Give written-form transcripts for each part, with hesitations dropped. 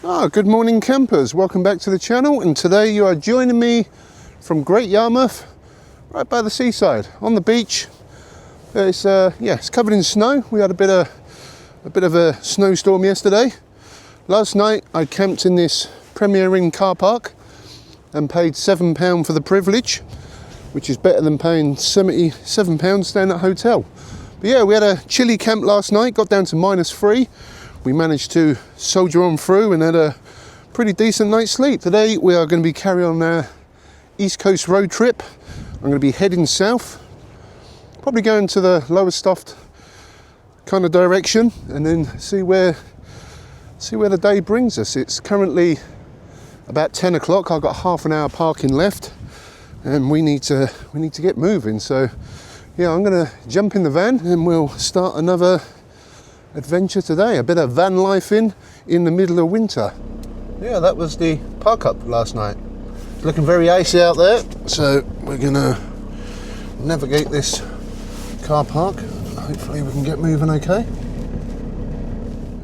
Good morning campers, welcome back to the channel, and today you are joining me from Great Yarmouth, right by the seaside, on the beach. It's covered in snow. We had a bit of a snowstorm yesterday. Last night I camped in this Premier Inn car park and paid £7 for the privilege, which is better than paying £77 staying at a hotel. But yeah, we had a chilly camp last night, got down to -3. We managed to soldier on through and had a pretty decent night's sleep. Today we are going to be carrying on our East Coast road trip. I'm going to be heading south, probably going to the Lowestoft kind of direction, and then see where the day brings us. It's currently about 10 o'clock. I've got half an hour parking left, and we need to get moving. So yeah, I'm going to jump in the van and we'll start another adventure today. A bit of van life in the middle of winter. Yeah, that was the park up last night. It's looking very icy out there, so we're gonna navigate this car park. Hopefully we can get moving okay.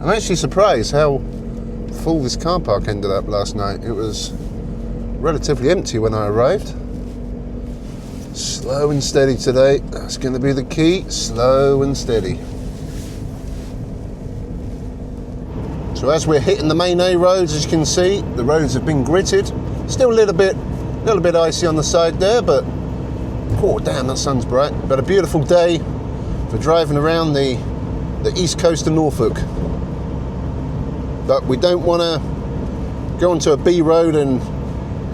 I'm actually surprised how full this car park ended up last night. It was relatively empty when I arrived. Slow and steady today, that's going to be the key. Slow and steady. So as we're hitting the main A roads, as you can see, the roads have been gritted. Still a little bit icy on the side there, but oh damn, that sun's bright. But a beautiful day for driving around the east coast of Norfolk. But we don't want to go onto a B road and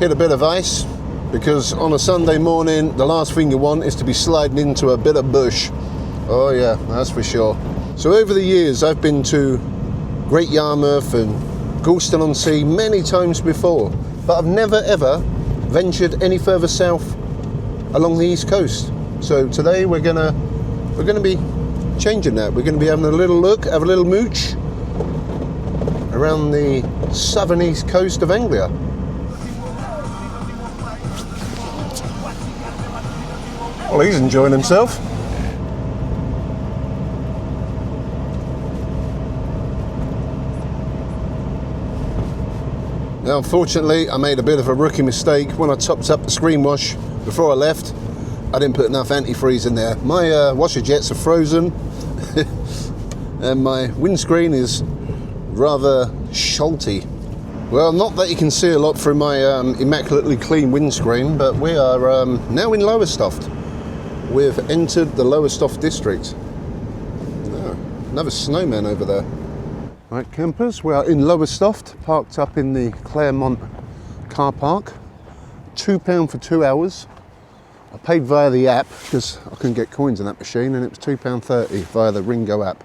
hit a bit of ice, because on a Sunday morning, the last thing you want is to be sliding into a bit of bush. Oh yeah, that's for sure. So over the years, I've been to Great Yarmouth and Galston-on-Sea many times before, but I've never ever ventured any further south along the east coast. So today we're gonna be changing that. We're gonna be having a little look, have a little mooch around the southern east coast of Anglia. Well, he's enjoying himself. Now, unfortunately, I made a bit of a rookie mistake when I topped up the screen wash before I left. I didn't put enough antifreeze in there. My washer jets are frozen and my windscreen is rather sholty. Well, not that you can see a lot through my immaculately clean windscreen, but we are now in Lowestoft. We've entered the Lowestoft district. Oh, another snowman over there. Right, campers, we are in Lowestoft, parked up in the Claremont car park. £2 for 2 hours. I paid via the app because I couldn't get coins in that machine, and it was £2.30 via the Ringo app.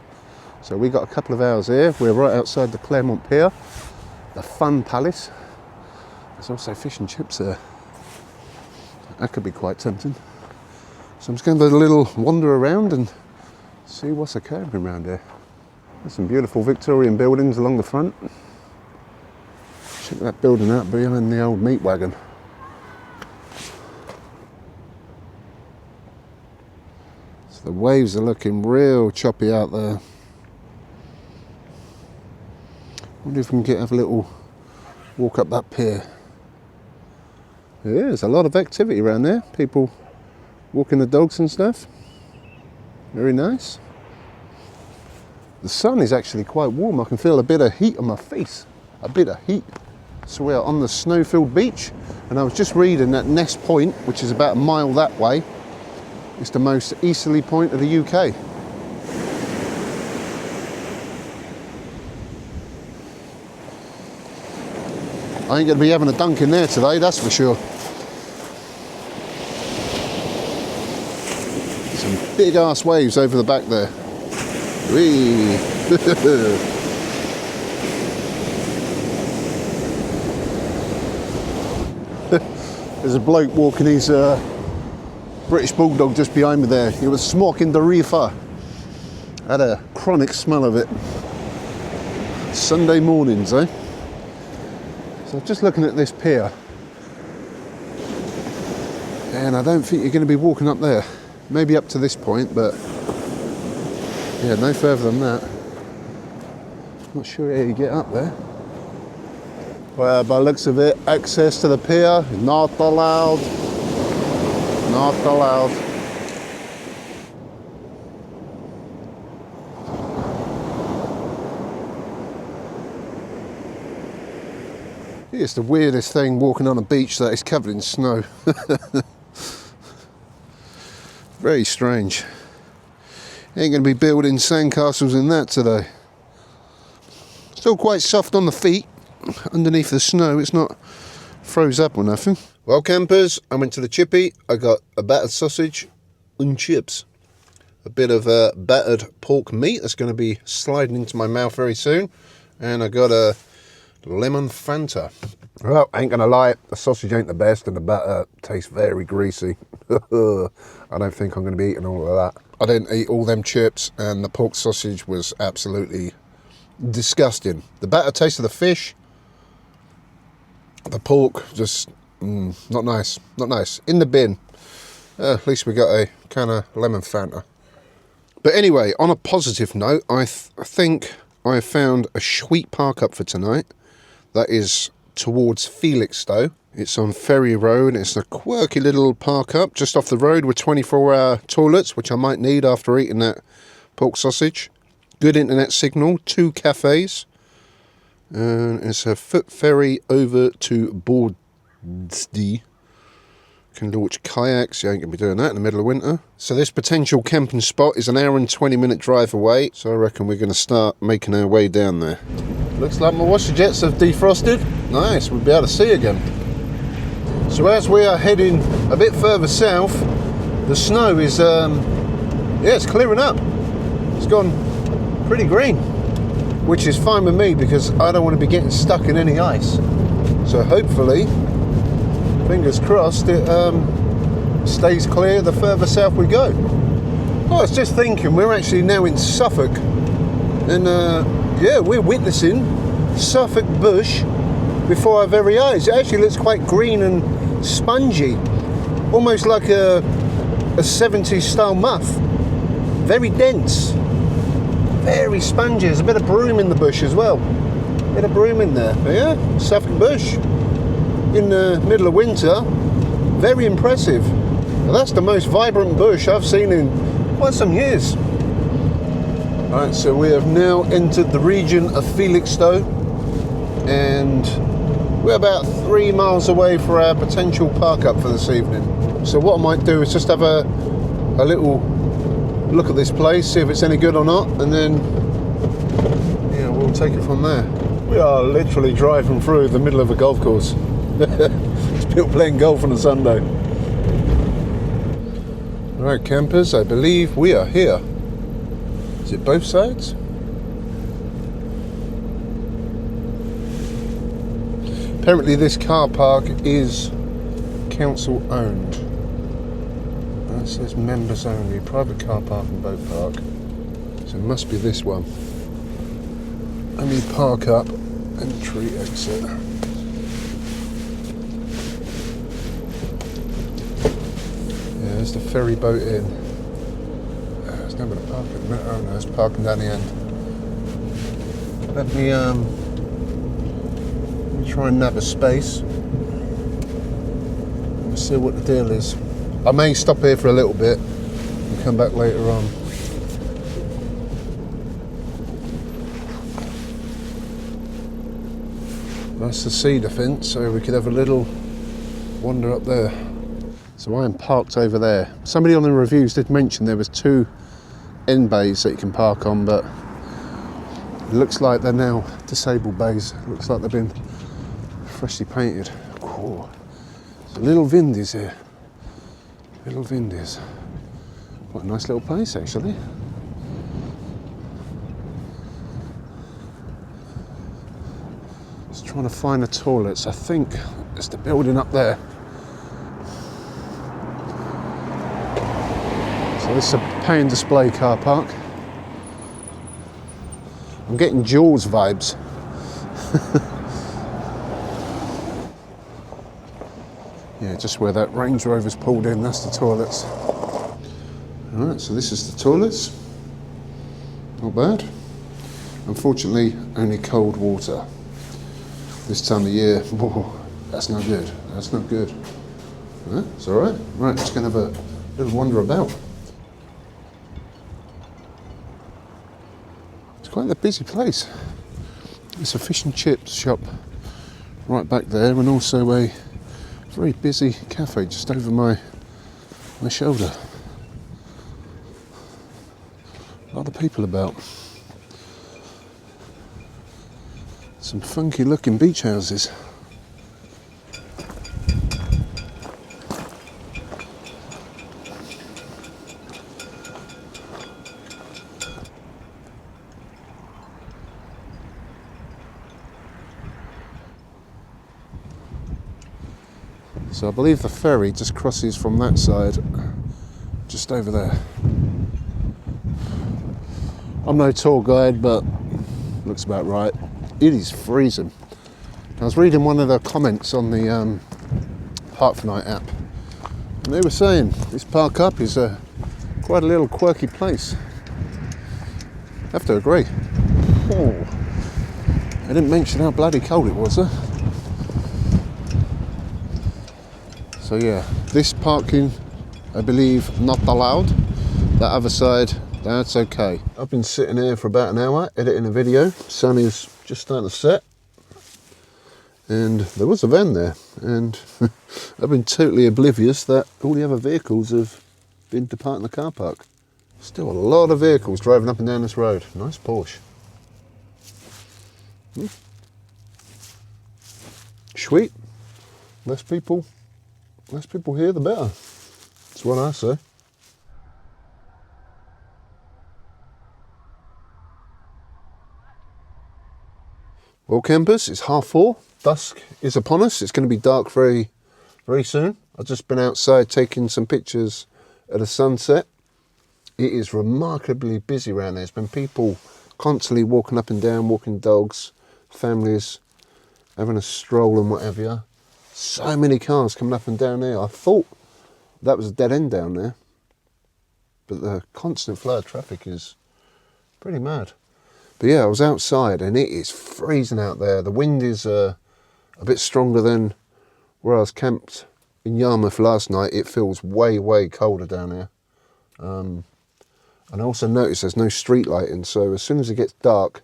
So we got a couple of hours here. We're right outside the Claremont pier, the Fun Palace. There's also fish and chips there. That could be quite tempting. So I'm just going to have a little wander around and see what's occurring around here. There's some beautiful Victorian buildings along the front. Check that building out behind the old meat wagon. So the waves are looking real choppy out there. I wonder if we can have a little walk up that pier. There's a lot of activity around there. People walking the dogs and stuff. Very nice. The sun is actually quite warm. I can feel a bit of heat on my face. A bit of heat. So we are on the snow-filled beach, and I was just reading that Ness Point, which is about a mile that way, is the most easterly point of the UK. I ain't going to be having a dunk in there today, that's for sure. Some big ass waves over the back there. Whee! There's a bloke walking his British Bulldog just behind me there. He was smoking the reefer. Had a chronic smell of it. Sunday mornings, eh? So just looking at this pier, and I don't think you're going to be walking up there. Maybe up to this point, but yeah, no further than that. Not sure how you get up there. Well, by the looks of it, access to the pier, not allowed. Not allowed. It's the weirdest thing walking on a beach that is covered in snow. Very strange. Ain't going to be building sandcastles in that today. Still quite soft on the feet underneath the snow. It's not froze up or nothing. Well, campers, I went to the chippy. I got a battered sausage and chips. A bit of battered pork meat that's going to be sliding into my mouth very soon. And I got a lemon Fanta. Well, I ain't gonna lie, the sausage ain't the best and the batter tastes very greasy. I don't think I'm gonna be eating all of that. I didn't eat all them chips and the pork sausage was absolutely disgusting. The batter tasted the fish. The pork just not nice, not nice. In the bin. At least we got a kind of lemon Fanta. But anyway, on a positive note, I think I have found a sweet park up for tonight. That is towards Felixstowe. It's on Ferry Road. It's a quirky little park up just off the road with 24-hour toilets, which I might need after eating that pork sausage. Good internet signal, 2 cafes. And it's a foot ferry over to Bordsdey. Can launch kayaks. You ain't going to be doing that in the middle of winter. So this potential camping spot is an hour and 20-minute drive away. So I reckon we're going to start making our way down there. Looks like my washer jets have defrosted. Nice, we'll be able to see again. So as we are heading a bit further south, the snow is, it's clearing up. It's gone pretty green, which is fine with me because I don't want to be getting stuck in any ice. So hopefully, fingers crossed, it stays clear the further south we go. Oh, I was just thinking, we're actually now in Suffolk, and yeah, we're witnessing Suffolk bush before our very eyes. It actually looks quite green and spongy, almost like a 70s style muff. Very dense, very spongy. There's a bit of broom in the bush as well. Bit of broom in there. But yeah, Suffolk bush in the middle of winter, very impressive. Well, that's the most vibrant bush I've seen in quite some years. Right, so we have now entered the region of Felixstowe, and we're about 3 miles away for our potential park up for this evening. So what I might do is just have a little look at this place, see if it's any good or not, and then yeah, we'll take it from there. We are literally driving through the middle of a golf course. It's people playing golf on a Sunday. Right, campers, I believe we are here. Is it both sides? Apparently this car park is council owned. That says members only, private car park and boat park. So it must be this one. Only park up, entry, exit. Yeah, there's the ferry boat in. There's nobody parking at the minute. Oh no, it's parking down the end. Let me try and nab a space. Let's see what the deal is. I may stop here for a little bit and come back later on. That's the cedar fence, so we could have a little wander up there. So I am parked over there. Somebody on the reviews did mention there was 2 end bays that you can park on, but it looks like they're now disabled bays. It looks like they've been freshly painted. Cool. There's a little Vindies here. Little Vindies. What a nice little place, actually. Just trying to find the toilets. I think it's the building up there. So this is a pay and display car park. I'm getting Jaws vibes. Yeah, just where that Range Rover's pulled in, that's the toilets. Alright, so this is the toilets. Not bad. Unfortunately, only cold water. this time of year, whoa, that's not good. That's not good. Huh? It's all right. Right, just going to have a little wander about. It's quite a busy place. It's a fish and chips shop right back there, and also a very busy cafe just over my shoulder. A lot of people about. Some funky looking beach houses. So I believe the ferry just crosses from that side, just over there. I'm no tour guide, but looks about right. It is freezing. I was reading one of the comments on the Park for Night app, and they were saying this Park Up is quite a little quirky place. I have to agree. Oh, I didn't mention how bloody cold it was, huh? So yeah, this parking, I believe, not allowed. That other side, that's okay. I've been sitting here for about an hour editing a video. Sun is just starting to set. And there was a van there, and I've been totally oblivious that all the other vehicles have been departing the car park. Still a lot of vehicles driving up and down this road. Nice Porsche. Sweet. Less people here, the better. That's what I say. Well, campers, it's 4:30. Dusk is upon us. It's going to be dark very, very soon. I've just been outside taking some pictures at the sunset. It is remarkably busy around there. There's been people constantly walking up and down, walking dogs, families having a stroll and whatever. So many cars coming up and down there. I thought that was a dead end down there, but the constant flow of traffic is pretty mad. But yeah, I was outside and it is freezing out there. The wind is a bit stronger than where I was camped in Yarmouth last night. It feels way, way colder down here. And I also noticed there's no street lighting, so as soon as it gets dark,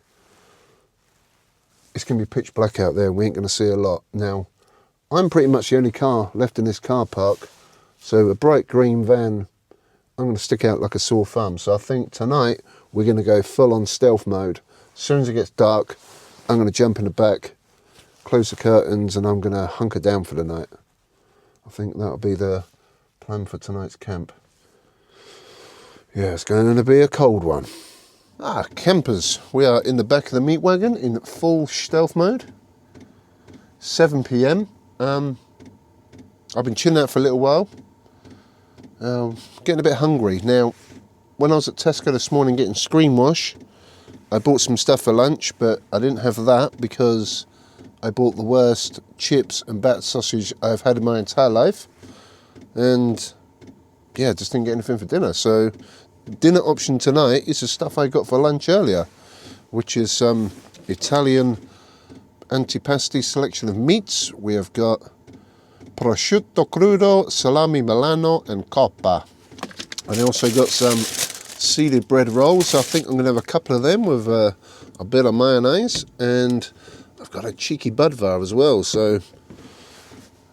it's going to be pitch black out there. We ain't going to see a lot. Now, I'm pretty much the only car left in this car park, so a bright green van, I'm going to stick out like a sore thumb. So I think tonight we're going to go full on stealth mode. As soon as it gets dark, I'm going to jump in the back, close the curtains, and I'm going to hunker down for the night. I think that'll be the plan for tonight's camp. Yeah, it's going to be a cold one. Campers, we are in the back of the meat wagon in full stealth mode. 7 PM. I've been chilling out for a little while. Getting a bit hungry. Now, when I was at Tesco this morning getting screen wash, I bought some stuff for lunch, but I didn't have that because I bought the worst chips and battered sausage I've had in my entire life. And yeah, just didn't get anything for dinner. So dinner option tonight is the stuff I got for lunch earlier, which is some Italian antipasti selection of meats. We have got prosciutto crudo, salami Milano, and coppa. And I also got some seeded bread rolls. So I think I'm going to have a couple of them with a bit of mayonnaise, and I've got a cheeky budvar as well. So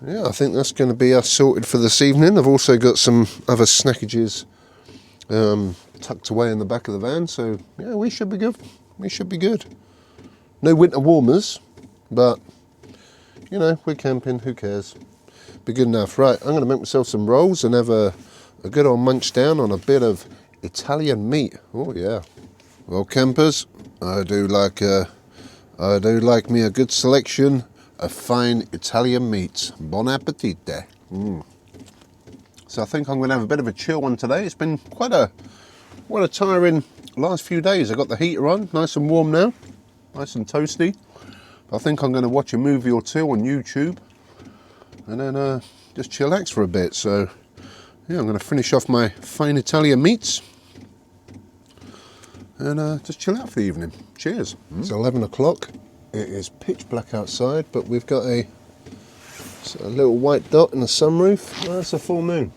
yeah, I think that's going to be us sorted for this evening. I've also got some other snackages tucked away in the back of the van. So yeah, we should be good. We should be good. No winter warmers, but you know, we're camping, who cares? Be good enough. Right, I'm going to make myself some rolls and have a good old munch down on a bit of Italian meat. Oh yeah. Well, campers, I do like me a good selection of fine Italian meats. Buon appetite. So I think I'm going to have a bit of a chill one today. It's been quite a tiring last few days. I got the heater on, nice and warm now, nice and toasty. I think I'm going to watch a movie or two on YouTube and then just chillax for a bit. So yeah, I'm going to finish off my fine Italian meats and just chill out for the evening. Cheers. It's 11 o'clock It is pitch black outside, but we've got a little white dot in the sunroof. Well, that's a full moon.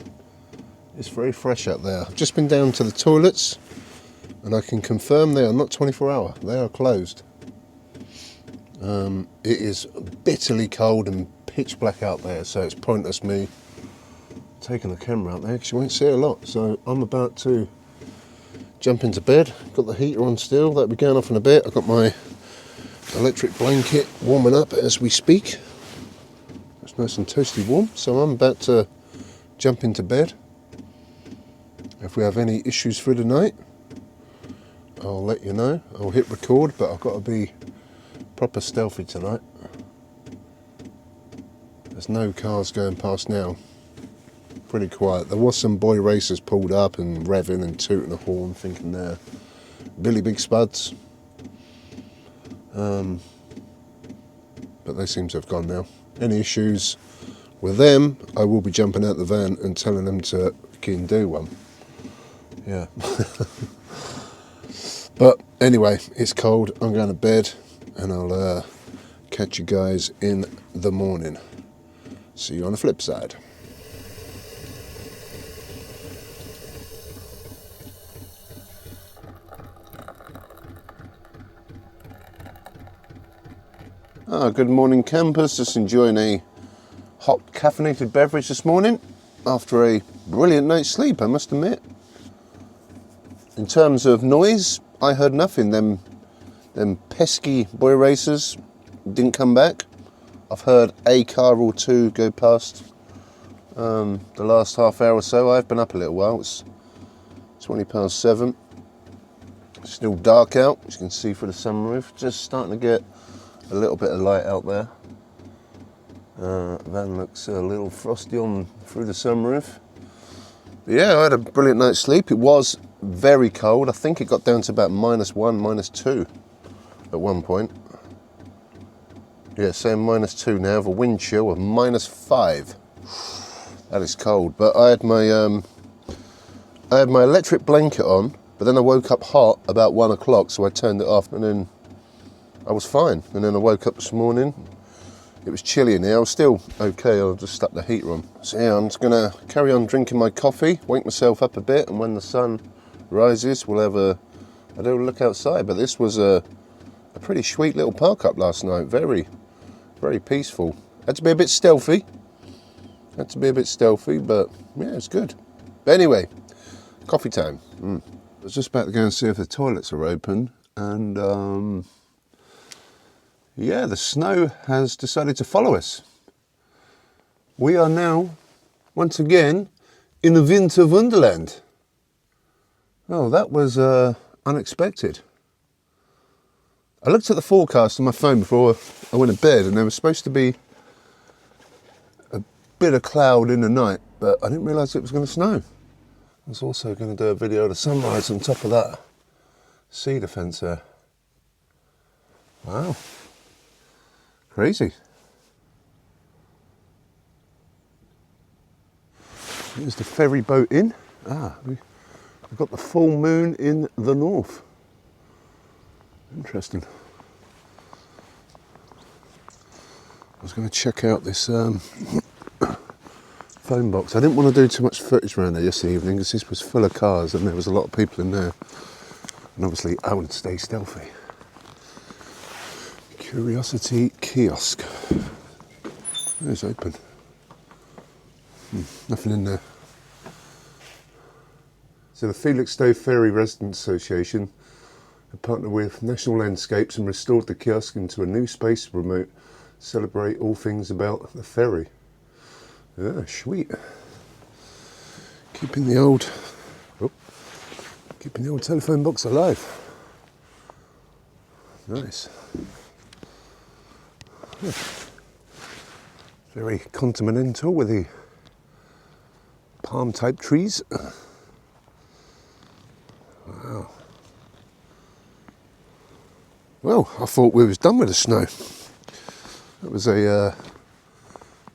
It's very fresh out there. I've just been down to the toilets and I can confirm they are not 24-hour. They are closed. It is bitterly cold and pitch black out there, so it's pointless me taking the camera out there because you won't see a lot. So I'm about to jump into bed. Got the heater on still. That'll be going off in a bit. I've got my electric blanket warming up as we speak. It's nice and toasty warm. So I'm about to jump into bed. If we have any issues for the night, I'll let you know. I'll hit record, but I've got to be proper stealthy tonight. There's no cars going past now. Pretty quiet. There was some boy racers pulled up and revving and tooting a horn, thinking they're Billy Big Spuds. But they seem to have gone now. Any issues with them, I will be jumping out the van and telling them to fucking do one. Yeah. But anyway, it's cold. I'm going to bed and I'll catch you guys in the morning. See you on the flip side. Good morning, campers. Just enjoying a hot caffeinated beverage this morning after a brilliant night's sleep, I must admit. In terms of noise, I heard nothing. Them pesky boy racers didn't come back. I've heard a car or two go past the last half hour or so. I've been up a little while. It's 7:20. It's still dark out, as you can see through the sunroof. Just starting to get a little bit of light out there. Van looks a little frosty on through the sunroof. But yeah, I had a brilliant night's sleep. It was very cold. I think it got down to about -1, -2 at one point. Yeah, saying -2 now, with a wind chill of -5. That is cold. But I had my electric blanket on, but then I woke up hot about 1 o'clock, so I turned it off, and then I was fine. And then I woke up this morning. It was chilly in here. I was still okay. I just stuck the heater on. So yeah, I'm just gonna carry on drinking my coffee, wake myself up a bit, and when the sun rises, we'll have a little look outside. But this was a pretty sweet little park up last night. Very, very peaceful. Had to be a bit stealthy. But yeah, it's good. But anyway, coffee time. I was just about to go and see if the toilets are open, and yeah, the snow has decided to follow us. We are now, once again, in the winter wonderland. Oh, that was unexpected. I looked at the forecast on my phone before I went to bed, and there was supposed to be a bit of cloud in the night, but I didn't realise it was going to snow. I was also going to do a video of the sunrise on top of that cedar fence there. Wow. Crazy. Here's the ferry boat in. We've got the full moon in the north. Interesting. I was going to check out this phone box. I didn't want to do too much footage around there yesterday evening because this was full of cars and there was a lot of people in there. And obviously I would stay stealthy. Curiosity kiosk. It's open. Nothing in there. So the Felixstowe Ferry Residents Association have partnered with National Landscapes and restored the kiosk into a new space to promote, celebrate all things about the ferry. Yeah, sweet. Keeping the old telephone box alive. Nice. Yeah. Very continental with the palm type trees. Wow. Well, I thought we was done with the snow. That was a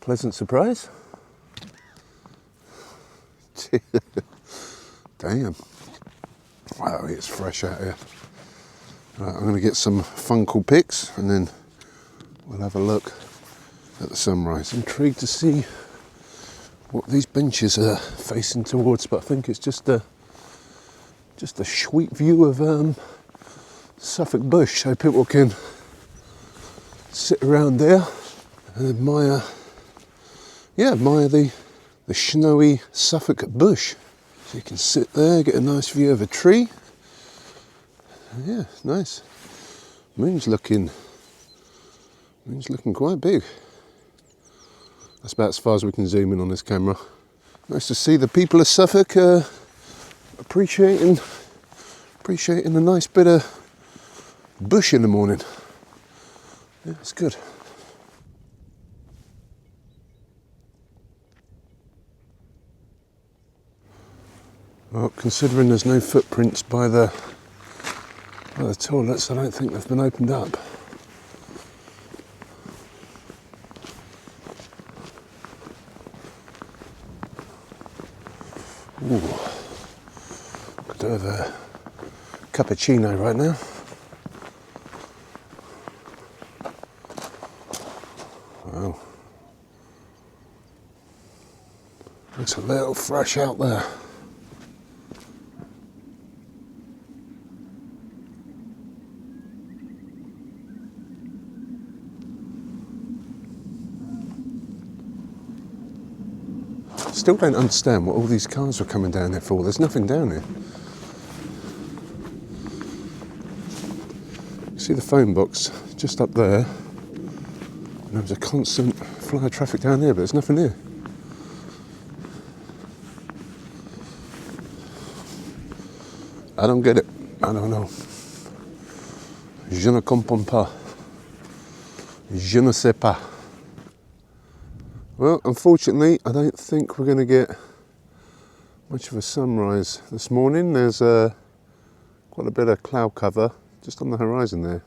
pleasant surprise. Damn. Wow, it's fresh out here. Right, I'm going to get some fungal pics and then we'll have a look at the sunrise. Intrigued to see what these benches are facing towards, but I think it's just a sweet view of Suffolk bush, so people can sit around there and admire the snowy Suffolk bush. So you can sit there, get a nice view of a tree. Yeah, nice. Moon's looking quite big. That's about as far as we can zoom in on this camera. Nice to see the people of Suffolk appreciating a nice bit of bush in the morning. Yeah, it's good. Well, considering there's no footprints by the toilets, I don't think they've been opened up. Ooh, could do with a cappuccino right now. Wow, looks a little fresh out there. Still don't understand what all these cars were coming down here for. There's nothing down here. You see the phone box just up there, and there was a constant flow of traffic down there, but there's nothing here. I don't get it. I don't know. Je ne comprends pas. Je ne sais pas. Well, unfortunately, I don't think we're going to get much of a sunrise this morning. There's quite a bit of cloud cover just on the horizon there.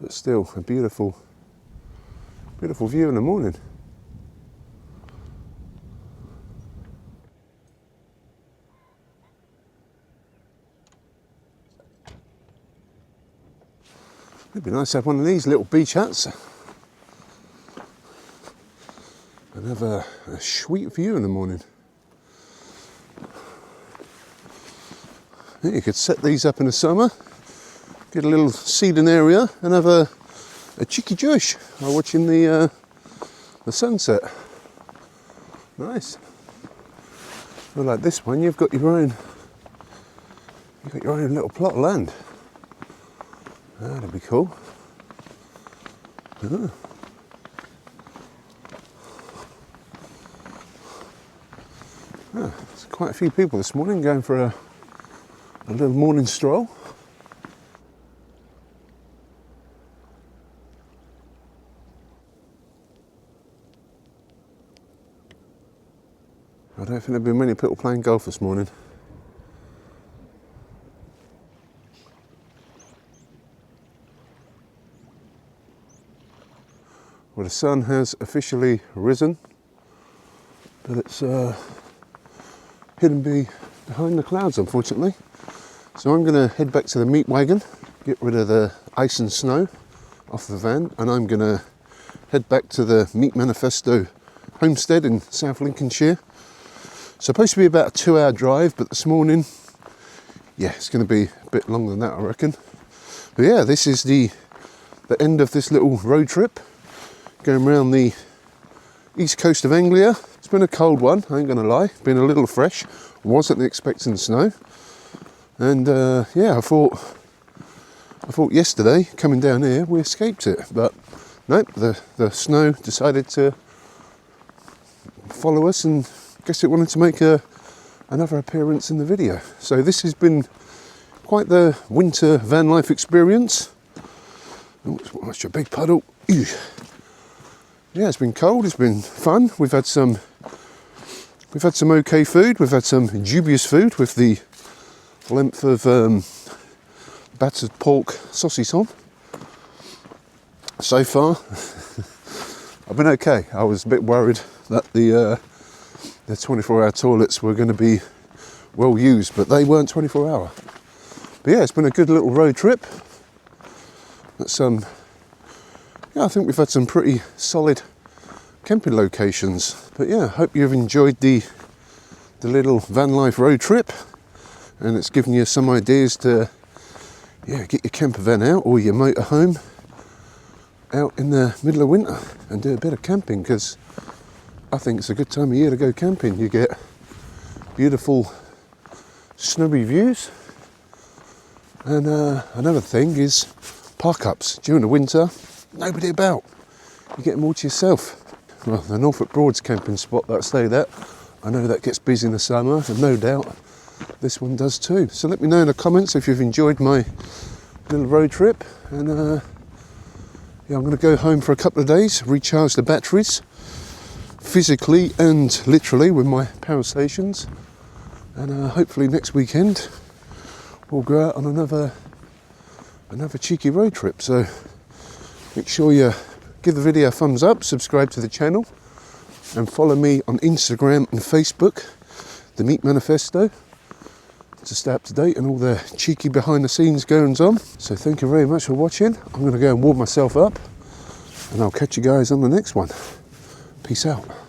But still, a beautiful view in the morning. It'd be nice to have one of these little beach huts and have a sweet view in the morning. Yeah, you could set these up in the summer, get a little seating area and have a cheeky juice while watching the sunset. Nice. Well, like this one, you've got your own little plot of land. That'd be cool. Yeah. There's quite a few people this morning going for a little morning stroll. I don't think there'll be many people playing golf this morning. Well, the sun has officially risen, but it's hidden behind the clouds, unfortunately. So I'm going to head back to the meat wagon, get rid of the ice and snow off the van, and I'm going to head back to the Meat Manifesto homestead in South Lincolnshire. Supposed to be about a 2-hour drive, but this morning, yeah, it's going to be a bit longer than that, I reckon. But yeah, this is the end of this little road trip, going around the east coast of Anglia. It's been a cold one, I ain't going to lie. Been a little fresh. Wasn't expecting snow. And yeah, I thought yesterday, coming down here, we escaped it. But nope, the snow decided to follow us, and I guess it wanted to make another appearance in the video. So this has been quite the winter van life experience. Oh, that's your big puddle. Ew. Yeah, it's been cold, it's been fun. We've had some okay food, we've had some dubious food with the length of battered pork saucisson. So far, I've been okay. I was a bit worried that the 24-hour toilets were going to be well used, but they weren't 24-hour. But yeah, it's been a good little road trip. Got some yeah, I think we've had some pretty solid camping locations. But yeah, hope you've enjoyed the little van life road trip, and it's given you some ideas to get your camper van out or your motorhome out in the middle of winter and do a bit of camping, because I think it's a good time of year to go camping. You get beautiful snowy views, and another thing is park-ups during the winter. Nobody about, you get them all to yourself. Well, the Norfolk Broads camping spot that I stayed at, I know that gets busy in the summer, and no doubt this one does too. So let me know in the comments if you've enjoyed my little road trip, and yeah, I'm going to go home for a couple of days, recharge the batteries physically and literally with my power stations, and hopefully next weekend we'll go out on another cheeky road trip. So make sure you give the video a thumbs up, subscribe to the channel, and follow me on Instagram and Facebook, the Meat Manifesto, to stay up to date on all the cheeky behind the scenes goings on. So thank you very much for watching. I'm going to go and warm myself up, and I'll catch you guys on the next one. Peace out.